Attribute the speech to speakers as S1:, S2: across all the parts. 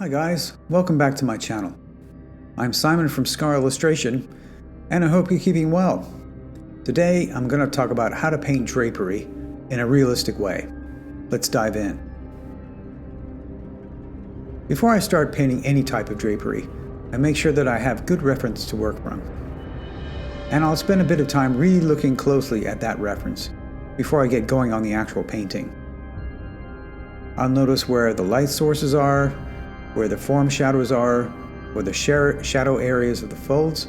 S1: Hi guys, welcome back to my channel. I'm Simon from Scar Illustration, and I hope you're keeping well. Today I'm going to talk about how to paint drapery in a realistic way. Let's dive in. Before I start painting any type of drapery, I make sure that I have good reference to work from. And I'll spend a bit of time really looking closely at that reference before I get going on the actual painting. I'll notice where the light sources are, where the form shadows are, where the shadow areas of the folds,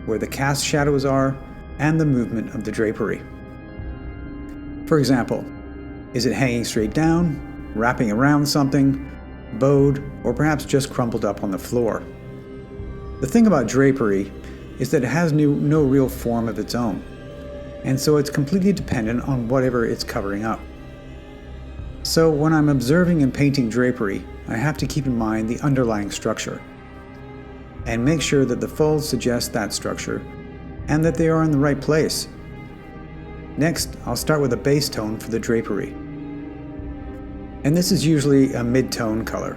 S1: where the cast shadows are, and the movement of the drapery. For example, is it hanging straight down, wrapping around something, bowed, or perhaps just crumpled up on the floor? The thing about drapery is that it has no real form of its own, and so it's completely dependent on whatever it's covering up. So when I'm observing and painting drapery, I have to keep in mind the underlying structure and make sure that the folds suggest that structure and that they are in the right place. Next, I'll start with a base tone for the drapery. And this is usually a mid-tone color.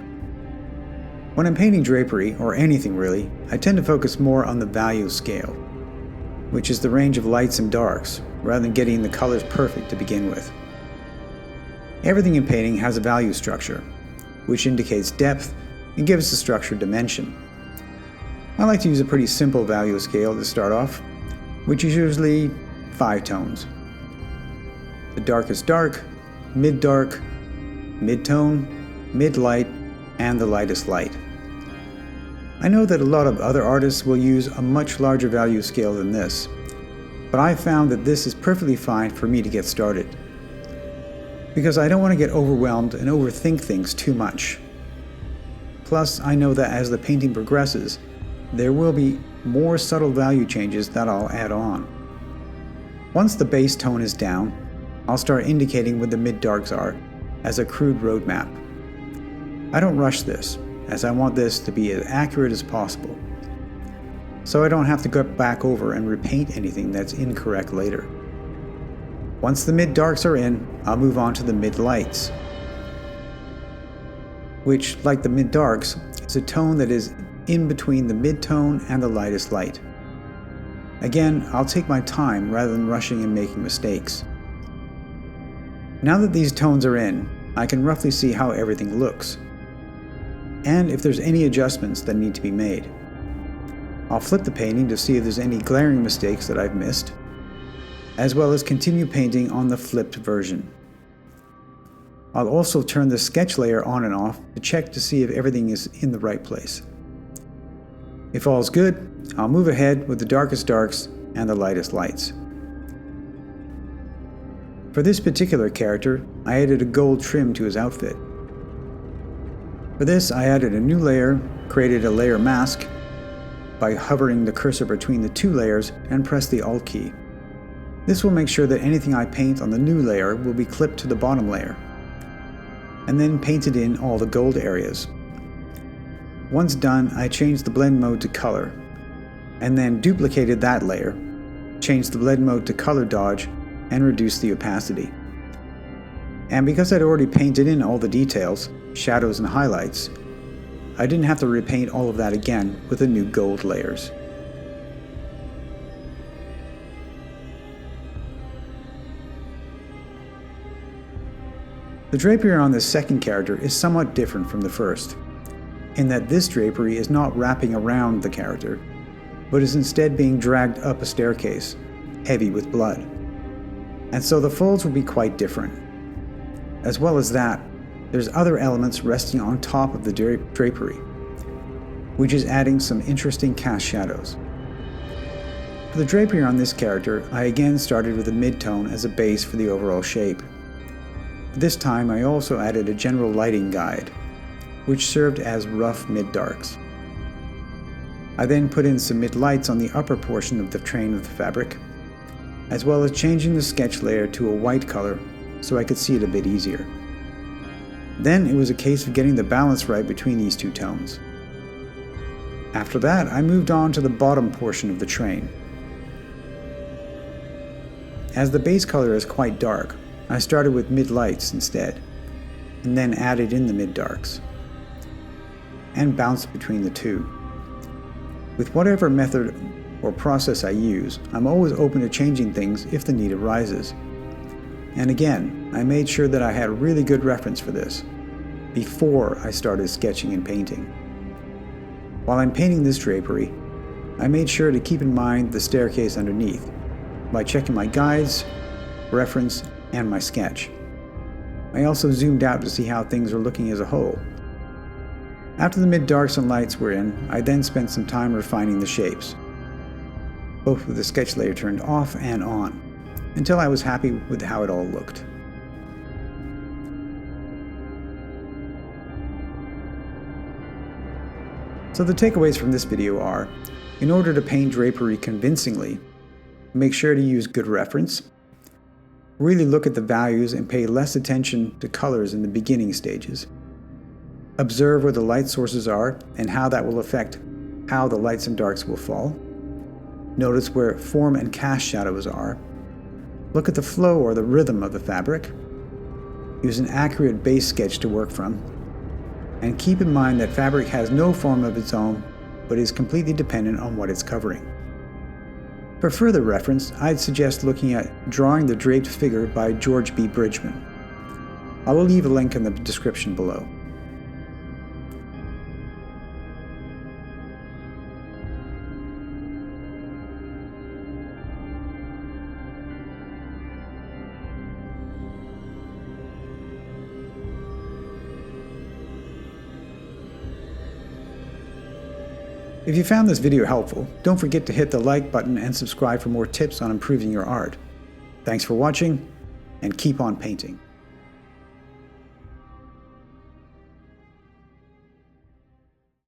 S1: When I'm painting drapery, or anything really, I tend to focus more on the value scale, which is the range of lights and darks, rather than getting the colors perfect to begin with. Everything in painting has a value structure, which indicates depth and gives the structure dimension. I like to use a pretty simple value scale to start off, which is usually 5 tones. The darkest dark, mid-dark, mid-tone, mid-light, and the lightest light. I know that a lot of other artists will use a much larger value scale than this, but I found that this is perfectly fine for me to get started, because I don't want to get overwhelmed and overthink things too much. Plus, I know that as the painting progresses, there will be more subtle value changes that I'll add on. Once the base tone is down, I'll start indicating where the mid-darks are as a crude roadmap. I don't rush this, as I want this to be as accurate as possible, so I don't have to go back over and repaint anything that's incorrect later. Once the mid-darks are in, I'll move on to the mid-lights, which, like the mid-darks, is a tone that is in between the mid-tone and the lightest light. Again, I'll take my time rather than rushing and making mistakes. Now that these tones are in, I can roughly see how everything looks, and if there's any adjustments that need to be made. I'll flip the painting to see if there's any glaring mistakes that I've missed, as well as continue painting on the flipped version. I'll also turn the sketch layer on and off to check to see if everything is in the right place. If all's good, I'll move ahead with the darkest darks and the lightest lights. For this particular character, I added a gold trim to his outfit. For this, I added a new layer, created a layer mask by hovering the cursor between the 2 layers and press the Alt key. This will make sure that anything I paint on the new layer will be clipped to the bottom layer, and then painted in all the gold areas. Once done, I changed the blend mode to color, and then duplicated that layer, changed the blend mode to color dodge, and reduced the opacity. And because I'd already painted in all the details, shadows and highlights, I didn't have to repaint all of that again with the new gold layers. The drapery on this second character is somewhat different from the first, in that this drapery is not wrapping around the character, but is instead being dragged up a staircase, heavy with blood. And so the folds will be quite different. As well as that, there's other elements resting on top of the drapery, which is adding some interesting cast shadows. For the drapery on this character, I again started with a mid-tone as a base for the overall shape. This time I also added a general lighting guide, which served as rough mid-darks. I then put in some mid-lights on the upper portion of the train of the fabric, as well as changing the sketch layer to a white color so I could see it a bit easier. Then it was a case of getting the balance right between these 2 tones. After that, I moved on to the bottom portion of the train. As the base color is quite dark, I started with mid-lights instead, and then added in the mid-darks. and bounce between the two. With whatever method or process I use, I'm always open to changing things if the need arises. And again, I made sure that I had a really good reference for this before I started sketching and painting. While I'm painting this drapery, I made sure to keep in mind the staircase underneath by checking my guides, reference, and my sketch. I also zoomed out to see how things are looking as a whole. After the mid-darks and lights were in, I then spent some time refining the shapes, both with the sketch layer turned off and on, until I was happy with how it all looked. So the takeaways from this video are, in order to paint drapery convincingly, make sure to use good reference, really look at the values and pay less attention to colors in the beginning stages, observe where the light sources are and how that will affect how the lights and darks will fall, notice where form and cast shadows are, look at the flow or the rhythm of the fabric, use an accurate base sketch to work from, and keep in mind that fabric has no form of its own, but is completely dependent on what it's covering. For further reference, I'd suggest looking at Drawing the Draped Figure by George B. Bridgman. I will leave a link in the description below. If you found this video helpful, don't forget to hit the like button and subscribe for more tips on improving your art. Thanks for watching, and keep on painting.